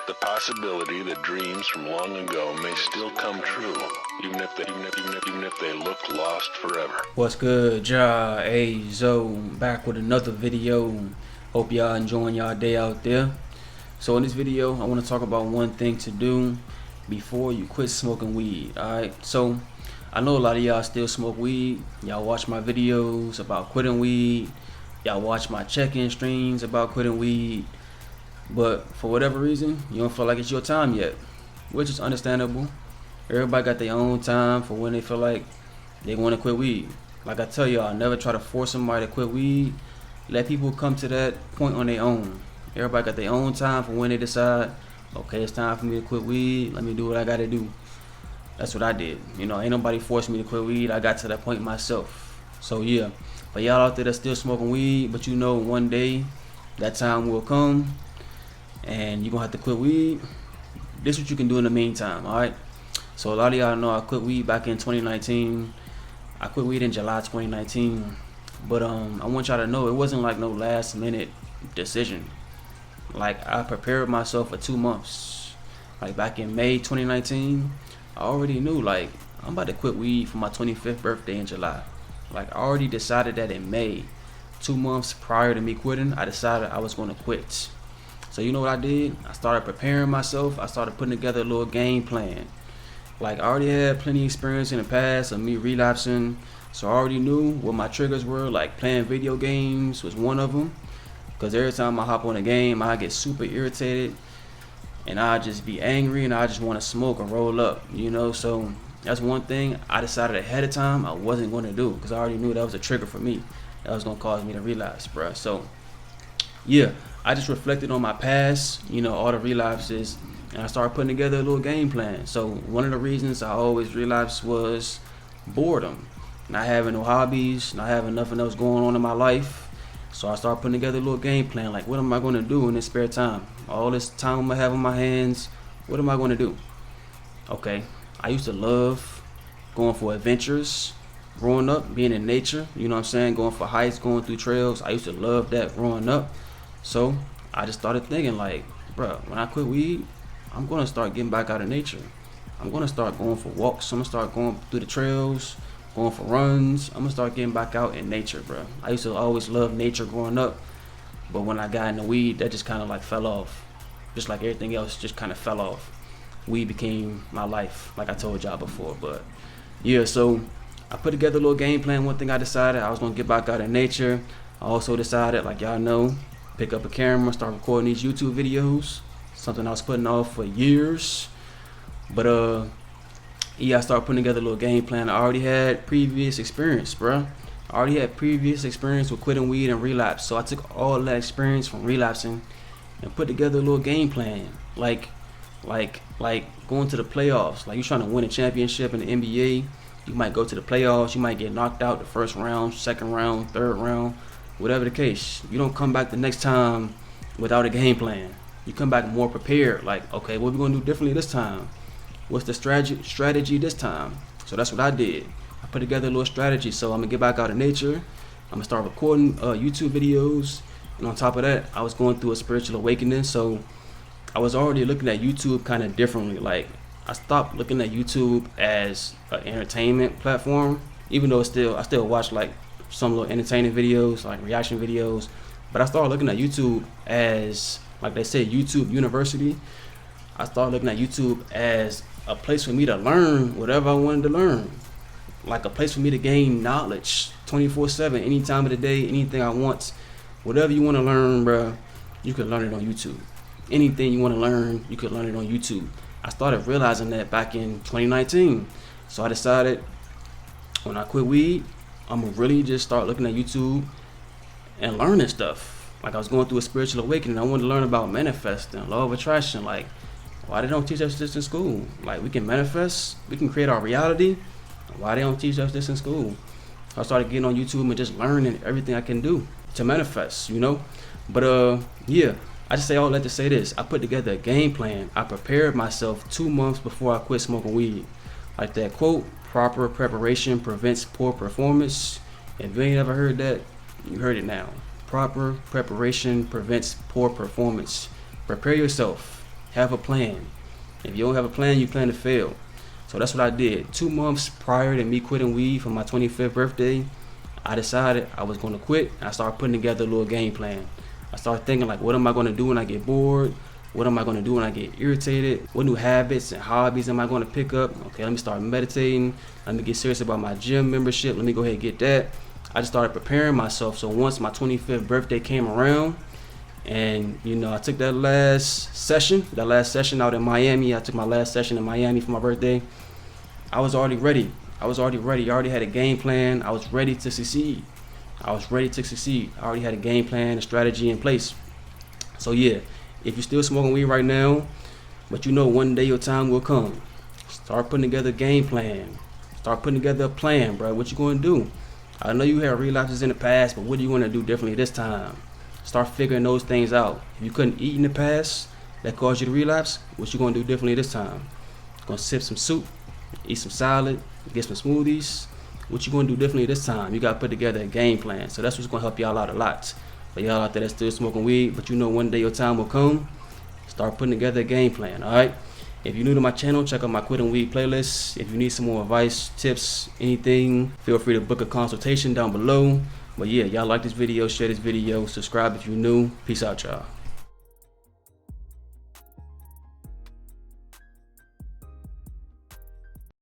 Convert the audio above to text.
The possibility that dreams from long ago may still come true, even if they look lost forever. What's good, ayezo, back with another video. Hope y'all enjoying y'all day out there. So in this video, I want to talk about one thing to do before you quit smoking weed. Alright, so I know a lot of y'all still smoke weed. Y'all watch my videos about quitting weed. Y'all watch my check-in streams about quitting weed. But for whatever reason, you don't feel like it's your time yet, which is understandable. Everybody got their own time for when they feel like they want to quit weed. Like I tell y'all, never try to force somebody to quit weed. Let people come to that point on their own. Everybody got their own time for when they decide, okay, it's time for me to quit weed. Let me do what I got to do. That's what I did. You know, ain't nobody forced me to quit weed. I got to that point myself. So yeah, for y'all out there that's still smoking weed, but you know one day that time will come and you're gonna have to quit weed. This is what you can do in the meantime. Alright, so a lot of y'all know I quit weed back in 2019. I quit weed in July 2019, but I want y'all to know it wasn't like no last minute decision. Like, I prepared myself for 2 months. Like back in May 2019, I already knew, like, I'm about to quit weed for my 25th birthday in July. Like, I already decided that in May, 2 months prior to me quitting, I decided I was going to quit. So you know what I did? I started preparing myself. I started putting together a little game plan. Like, I already had plenty of experience in the past of me relapsing, so I already knew what my triggers were. Like, playing video games was one of them, because every time I hop on a game, I get super irritated and I just be angry and I just want to smoke and roll up, you know. So that's one thing I decided ahead of time I wasn't going to do, because I already knew that was a trigger for me that was going to cause me to relapse, bruh. So yeah, I just reflected on my past, you know, all the relapses, and I started putting together a little game plan. So one of the reasons I always relapsed was boredom, not having no hobbies, not having nothing else going on in my life. So I started putting together a little game plan, like, what am I going to do in this spare time? All this time I have on my hands, what am I going to do? Okay, I used to love going for adventures growing up, being in nature, you know what I'm saying, going for hikes, going through trails. I used to love that growing up. So I just started thinking, like, bro, when I quit weed, I'm going to start getting back out of nature. I'm going to start going for walks. I'm going to start going through the trails, going for runs. I'm going to start getting back out in nature, bro. I used to always love nature growing up, but when I got into weed, that just kind of like fell off. Just like everything else just kind of fell off. Weed became my life, like I told y'all before. But yeah, so I put together a little game plan. One thing I decided, I was going to get back out in nature. I also decided, like y'all know, pick up a camera, start recording these YouTube videos. Something I was putting off for years. But yeah, I started putting together a little game plan. I already had previous experience, bruh. I already had previous experience with quitting weed and relapse. So I took all that experience from relapsing and put together a little game plan. Like going to the playoffs. Like, you're trying to win a championship in the NBA. You might go to the playoffs. You might get knocked out the first round, second round, third round. Whatever the case, you don't come back the next time without a game plan. You come back more prepared, like, okay, what are we gonna do differently this time? What's the strategy this time? So that's what I did. I put together a little strategy. So I'm gonna get back out of nature. I'm gonna start recording YouTube videos, and on top of that, I was going through a spiritual awakening. So I was already looking at YouTube kind of differently. Like, I stopped looking at YouTube as an entertainment platform, even though I still watch like some little entertaining videos, like reaction videos, but I started looking at YouTube as, like they say, YouTube University. I started looking at YouTube as a place for me to learn whatever I wanted to learn, like a place for me to gain knowledge 24/7, any time of the day, anything I want. Whatever you want to learn, bro, you can learn it on YouTube. Anything you want to learn, you could learn it on YouTube. I started realizing that back in 2019. So I decided, when I quit weed, I'm gonna really just start looking at YouTube and learning stuff. Like, I was going through a spiritual awakening. I wanted to learn about manifesting, law of attraction. Like, why they don't teach us this in school? Like, we can manifest, we can create our reality. Why they don't teach us this in school? I started getting on YouTube and just learning everything I can do to manifest, you know. But yeah, I just say all that to say this. I put together a game plan. I prepared myself 2 months before I quit smoking weed. Like that quote, proper preparation prevents poor performance. If you ain't ever heard that, you heard it now. Proper preparation prevents poor performance. Prepare yourself. Have a plan. If you don't have a plan, you plan to fail. So that's what I did. 2 months prior to me quitting weed for my 25th birthday, I decided I was going to quit. I started putting together a little game plan. I started thinking like, what am I going to do when I get bored? What am I going to do when I get irritated? What new habits and hobbies am I going to pick up? Okay, let me start meditating. Let me get serious about my gym membership. Let me go ahead and get that. I just started preparing myself. So once my 25th birthday came around, and I took that last session out in Miami. I took my last session in Miami for my birthday. I was already ready. I already had a game plan. I was ready to succeed. I already had a game plan, a strategy in place. So yeah, if you're still smoking weed right now, but one day your time will come, start putting together a game plan. Start putting together a plan, bro. What you going to do? I know you had relapses in the past, but what do you want to do differently this time? Start figuring those things out. If you couldn't eat in the past that caused you to relapse, what you going to do differently this time? Gonna sip some soup, eat some salad, get some smoothies. What you going to do differently this time? You got to put together a game plan. So that's what's going to help y'all out a lot. For y'all out there that's still smoking weed, but one day your time will come, start putting together a game plan, all right? If you're new to my channel, check out my quitting weed playlist. If you need some more advice, tips, anything, feel free to book a consultation down below. But yeah, y'all like this video, share this video, subscribe if you're new. Peace out, y'all.